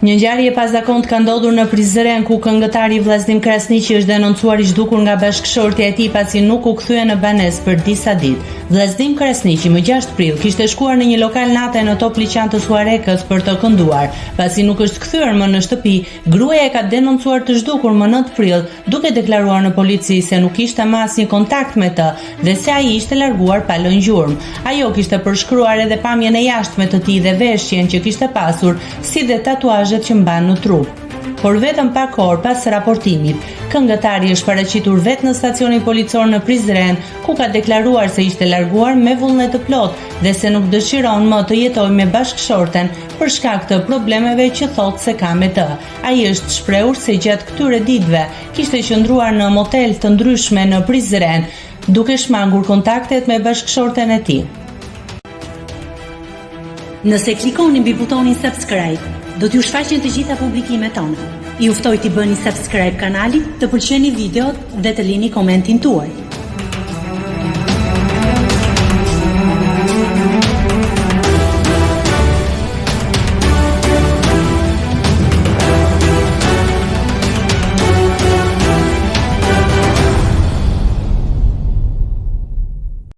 Një ngjarje e pazakontë ka ndodhur në Prizren, ku këngëtari Vllaznim Krasniqi është denoncuar i zhdukur nga bashkëshortja e tij pasi nuk u kthye në banesë për disa ditë. Vllaznim Krasniqi më 6 prill kishte shkuar në një lokal nate në Top Liçan të Suarekës për të kënduar. Pasi nuk është kthyer më në shtëpi, gruaja e ka denoncuar të zhdukur më 9 prill, duke deklaruar në polici se nuk kishte më asnjë kontakt me të dhe se ai ishte larguar pa lënë gjurmë. Ajo kishte përshkruar edhe pamjen e jashtme të tij dhe veshjen që kishte pasur, si dhe tatuazhet që mban në trup. Por vetëm pak orë pas raportimit, këngëtari është paraqitur vetë në stacionin policor në Prizren, ku ka deklaruar se ishte larguar me vullnet të plot dhe se nuk dëshiron më të jetojë me bashkëshorten për shkak të problemeve që thotë se ka me të. Ai është shprehur se gjatë këtyre ditëve kishte qëndruar në motel të ndryshme në Prizren, duke shmangur kontaktet me bashkëshorten e tij. Nëse klikoni mbi butonin subscribe, do t'ju shfaqen të gjitha publikimet tona. Ju ftoj t'i bëni subscribe kanalit, të pëlqeni videot dhe të lini komentin tuaj.